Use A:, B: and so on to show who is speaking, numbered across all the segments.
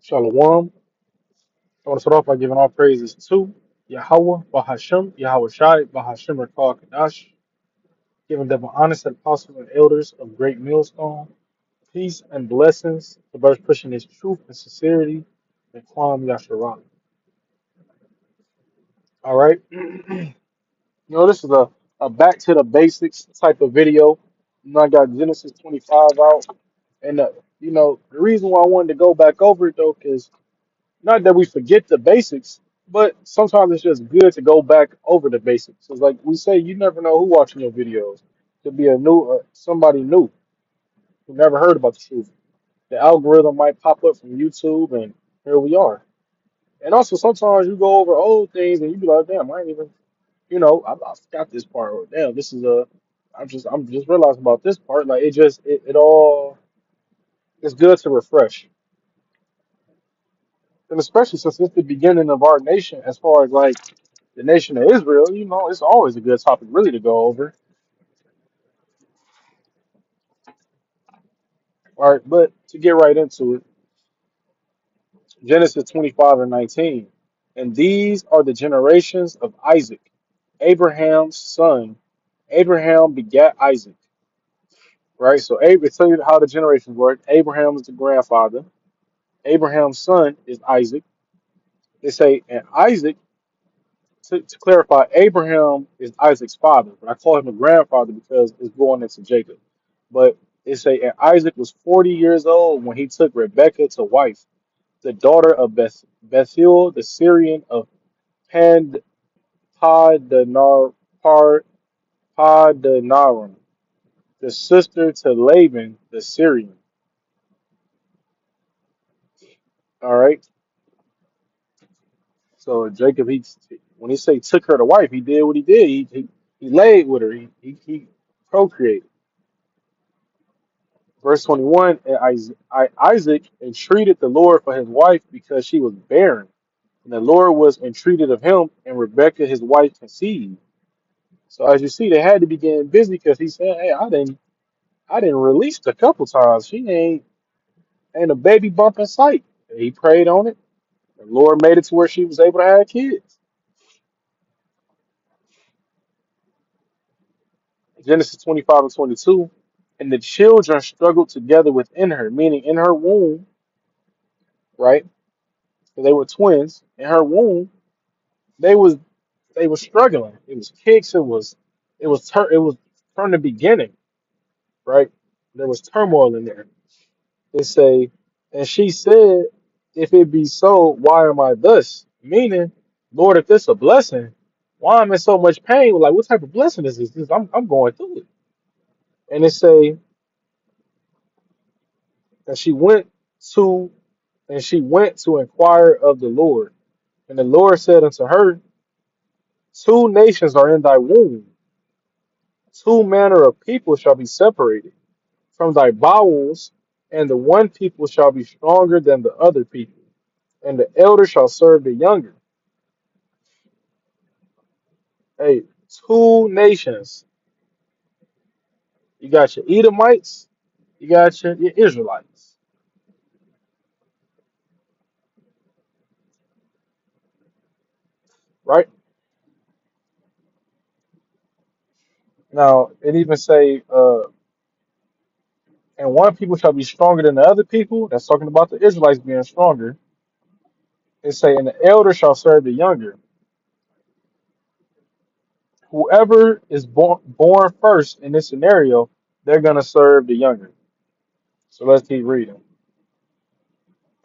A: Shalom. I want to start off by giving all praises to Yahweh, Bahashem, Yahweh Shai, Bahashem Rakal Kadash, giving them honest and apostle and elders of great millstone, peace and blessings to those pushing his truth and sincerity and Kwam Yasharan. All right. This is a back to the basics type of video. I got Genesis 25 out. And, the reason why I wanted to go back over it, though, because not that we forget the basics, but sometimes it's just good to go back over the basics. It's like we say, you never know who watching your videos. Could be a new somebody new who never heard about the truth. The algorithm might pop up from YouTube, and here we are. And also sometimes you go over old things and you be like, damn, I ain't even, I forgot this part. Or damn, this is a, I'm just realizing about this part. Like it all, it's good to refresh. And especially since it's the beginning of our nation, as far as like the nation of Israel, it's always a good topic really to go over. All right, but to get right into it, Genesis 25 and 19. And these are the generations of Isaac, Abraham's son. Abraham begat Isaac, right? So tell you how the generations work. Abraham is the grandfather. Abraham's son is Isaac. They say, and Isaac, to clarify, Abraham is Isaac's father, but I call him a grandfather because it's going into Jacob. But it say, and Isaac was 40 years old when he took Rebekah to wife, the daughter of Bethuel, the Syrian of Pan Padanaram, Padanaram, the sister to Laban, the Syrian. All right. So Jacob, when he say took her to wife, he did what he did. He laid with her. He procreated. Verse 21, and Isaac entreated the Lord for his wife because she was barren. And the Lord was entreated of him, and Rebekah his wife conceived. So as you see, they had to be getting busy because he said, hey, I didn't release a couple times. She ain't a baby bump in sight. And he prayed on it. The Lord made it to where she was able to have kids. Genesis 25 and 22. And the children struggled together within her, meaning in her womb, right? So they were twins. In her womb, they was they were struggling. It was kicks. It was from the beginning, right? There was turmoil in there. They say, and she said, "If it be so, why am I thus?" Meaning, Lord, if this a blessing, why am I in so much pain? Like, what type of blessing is this? I'm going through it. And they say that to she went to inquire of the Lord, and the Lord said unto her, two nations are in thy womb, two manner of people shall be separated from thy bowels, and the one people shall be stronger than the other people, and the elder shall serve the younger. Hey, two nations. You got your Edomites, you got your Israelites, right? Now, it even say, and one people shall be stronger than the other people. That's talking about the Israelites being stronger. It say, and the elder shall serve the younger. Whoever is born first in this scenario, they're going to serve the younger. So let's keep reading.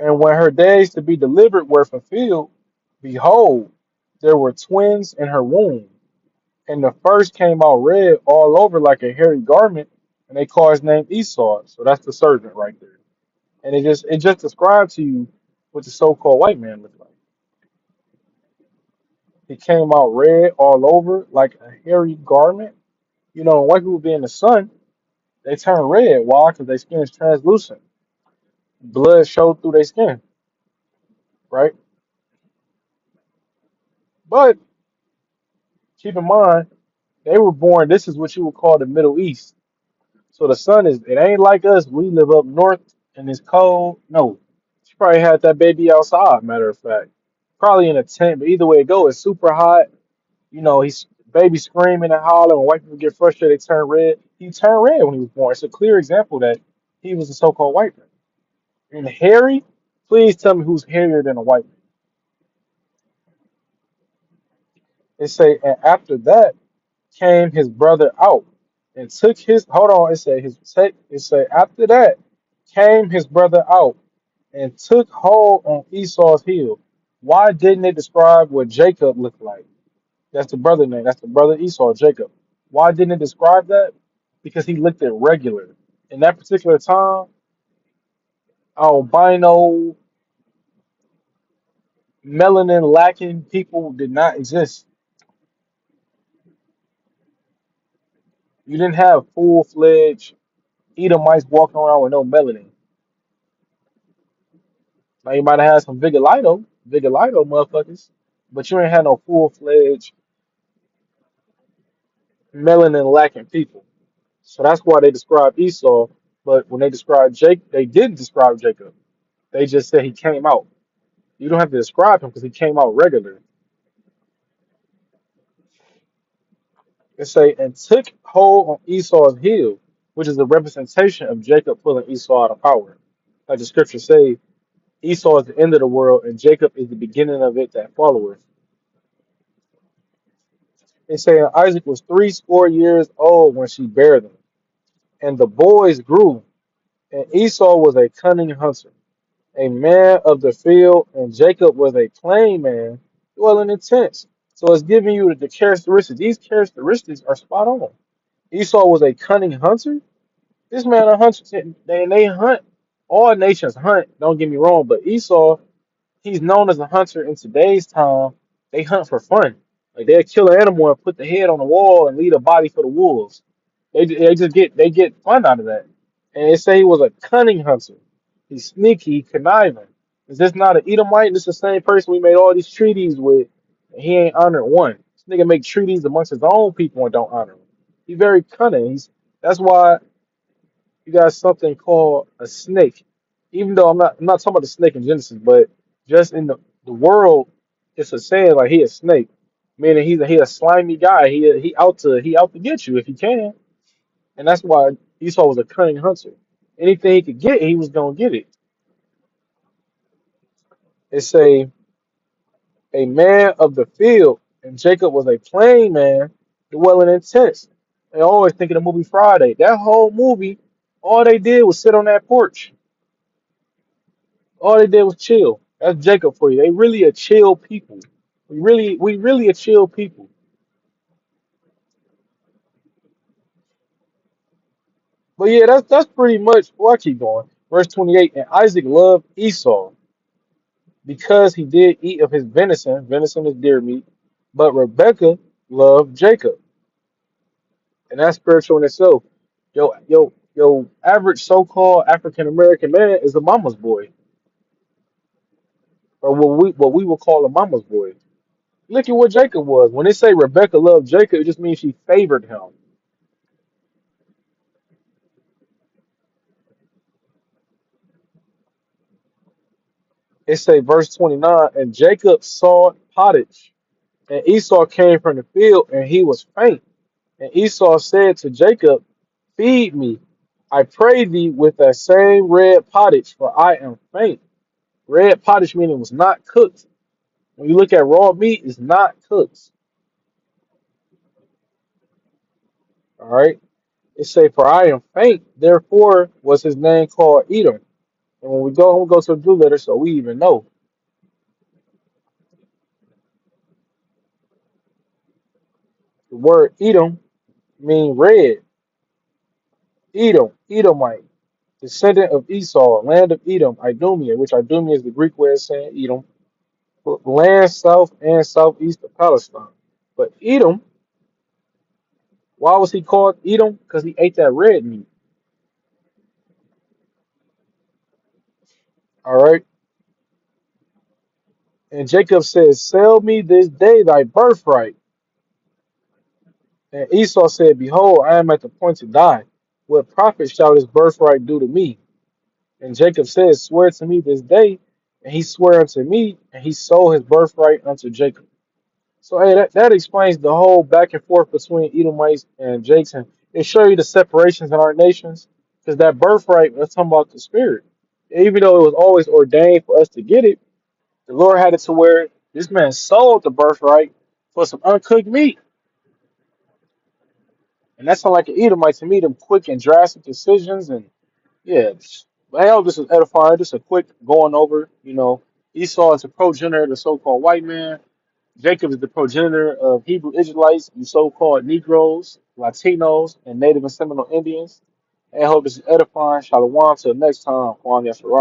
A: And when her days to be delivered were fulfilled, behold, there were twins in her womb. And the first came out red all over like a hairy garment, and they call his name Esau. So that's the servant right there. And it just describes to you what the so-called white man looked like. He came out red all over like a hairy garment. When white people be in the sun, they turn red. Why? Because their skin is translucent. Blood showed through their skin, right? But keep in mind, they were born. This is what you would call the Middle East. So the sun it ain't like us. We live up north and it's cold. No, She probably had that baby outside, matter of fact. Probably in a tent, but either way it go, it's super hot. You know, he's baby screaming and hollering. When white people get frustrated, they turn red. He turned red when he was born. It's a clear example that he was a so-called white man. And hairy, please tell me who's hairier than a white man. They say, and after that came his brother out and took his hold on. It said his take. It said after that came his brother out and took hold on Esau's heel. Why didn't they describe what Jacob looked like? That's the brother name. That's the brother Esau, Jacob. Why didn't it describe that? Because he looked at regular. In that particular time, albino, melanin lacking people did not exist. You didn't have full fledged Edomites walking around with no melanin. Now you might have had some Vigilito motherfuckers, but you ain't had no full fledged melanin lacking people. So that's why they described Esau. But when they described Jake, they didn't describe Jacob. They just said he came out. You don't have to describe him because he came out regular. It say, and took hold on Esau's heel, which is a representation of Jacob pulling Esau out of power. Like the scriptures say, Esau is the end of the world, and Jacob is the beginning of it that followeth. They say Isaac was 60 years old when she bare them, and the boys grew, and Esau was a cunning hunter, a man of the field, and Jacob was a plain man, dwelling in tents. So it's giving you the characteristics. These characteristics are spot on. Esau was a cunning hunter. This man a hunter. They hunt. All nations hunt. Don't get me wrong, but Esau, he's known as a hunter in today's time. They hunt for fun. Like they'll kill an animal and put the head on the wall and leave a body for the wolves. They get fun out of that. And they say he was a cunning hunter. He's sneaky, conniving. Is this not an Edomite? This is the same person we made all these treaties with, and he ain't honored one. This nigga make treaties amongst his own people and don't honor them. He's very cunning. That's why you got something called a snake. Even though I'm not talking about the snake in Genesis, but just in the world, it's a saying like he a snake, meaning he a slimy guy. He out to get you if he can, and that's why Esau was a cunning hunter. Anything he could get, he was gonna get it. It's a man of the field, and Jacob was a plain man dwelling in tents. They always think of the movie Friday. That whole movie, all they did was sit on that porch. All they did was chill. That's Jacob for you. They really a chill people. We really a chill people. But yeah, that's pretty much. Well, I keep going. Verse 28. And Isaac loved Esau because he did eat of his venison. Venison is deer meat. But Rebekah loved Jacob, and that's spiritual in itself. Yo, average so-called African American man is a mama's boy, or what we would call a mama's boy. Look at what Jacob was. When they say Rebecca loved Jacob, it just means she favored him. It say verse 29, and Jacob saw pottage, and Esau came from the field, and he was faint. And Esau said to Jacob, feed me, I pray thee, with that same red pottage, for I am faint. Red pottage meaning it was not cooked. When you look at raw meat, it's not cooked. All right. It say, for I am faint. Therefore was his name called Edom. And when we go to the blue letter, so we even know the word Edom mean red. Edom, Edomite, descendant of Esau, land of Edom, Idumea, which Idumea is the Greek way of saying Edom, land south and southeast of Palestine. But Edom, why was he called Edom? Because he ate that red meat. All right. And Jacob says, sell me this day thy birthright. And Esau said, behold, I am at the point to die. What profit shall this birthright do to me? And Jacob says, swear to me this day and he swore unto me, and he sold his birthright unto Jacob. So hey, that explains the whole back and forth between Edomites and Jakes, and it show you the separations in our nations, because that birthright, let's talk about the spirit. Even though it was always ordained for us to get it, the Lord had it to where this man sold the birthright for some uncooked meat. And that sounds like an Edomite to me, them quick and drastic decisions. And yeah, but hell, this is edifying. Just a quick going over. Esau is a progenitor of the so called white man. Jacob is the progenitor of Hebrew Israelites and so called Negroes, Latinos, and Native and Seminole Indians. And I hope this is edifying. Shalom. Till next time, Juan Yasharala.